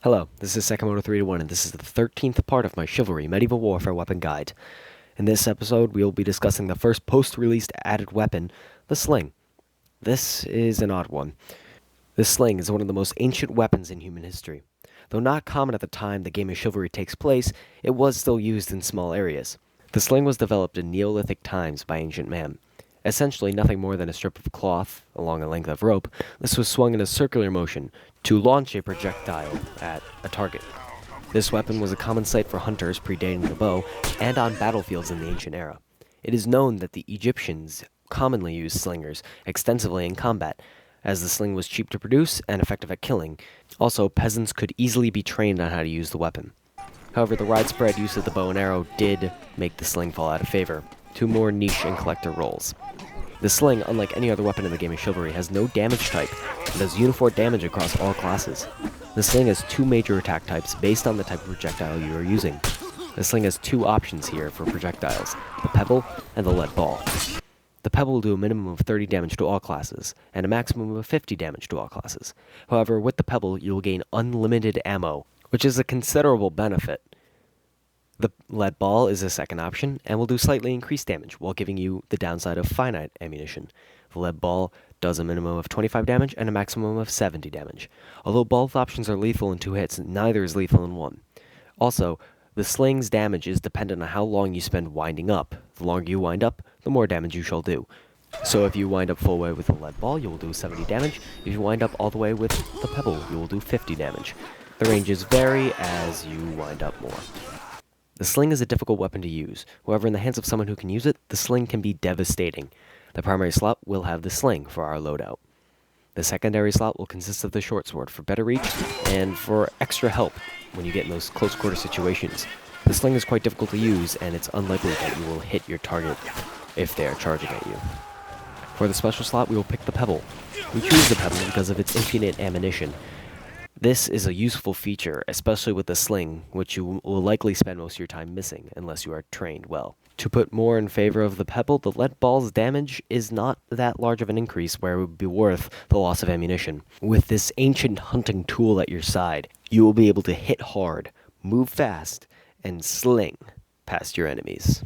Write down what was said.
Hello, this is Sakamoto321, and this is the 13th part of my Chivalry Medieval Warfare Weapon Guide. In this episode, we will be discussing the first post-released added weapon, the Sling. This is an odd one. This Sling is one of the most ancient weapons in human history. Though not common at the time the game of Chivalry takes place, it was still used in small areas. The Sling was developed in Neolithic times by ancient man. Essentially nothing more than a strip of cloth along a length of rope. This was swung in a circular motion to launch a projectile at a target. This weapon was a common sight for hunters predating the bow and on battlefields in the ancient era. It is known that the Egyptians commonly used slingers extensively in combat, as the sling was cheap to produce and effective at killing. Also, peasants could easily be trained on how to use the weapon. However, the widespread use of the bow and arrow did make the sling fall out of favor to more niche and collector roles. The sling, unlike any other weapon in the game of Chivalry, has no damage type and does uniform damage across all classes. The sling has two major attack types based on the type of projectile you are using. The sling has two options here for projectiles, the Pebble and the lead ball. The Pebble will do a minimum of 30 damage to all classes, and a maximum of 50 damage to all classes. However, with the Pebble, you will gain unlimited ammo, which is a considerable benefit. The lead ball is a second option, and will do slightly increased damage, while giving you the downside of finite ammunition. The lead ball does a minimum of 25 damage and a maximum of 70 damage. Although both options are lethal in 2 hits, neither is lethal in 1. Also, the sling's damage is dependent on how long you spend winding up. The longer you wind up, the more damage you shall do. So if you wind up full way with the lead ball, you will do 70 damage. If you wind up all the way with the Pebble, you will do 50 damage. The ranges vary as you wind up more. The sling is a difficult weapon to use. However, in the hands of someone who can use it, the sling can be devastating. The primary slot will have the sling for our loadout. The secondary slot will consist of the short sword for better reach and for extra help when you get in those close quarter situations. The sling is quite difficult to use, and it's unlikely that you will hit your target if they are charging at you. For the special slot, we will pick the Pebble. We choose the Pebble because of its infinite ammunition. This is a useful feature, especially with the sling, which you will likely spend most of your time missing unless you are trained well. To put more in favor of the Pebble, the lead ball's damage is not that large of an increase where it would be worth the loss of ammunition. With this ancient hunting tool at your side, you will be able to hit hard, move fast, and sling past your enemies.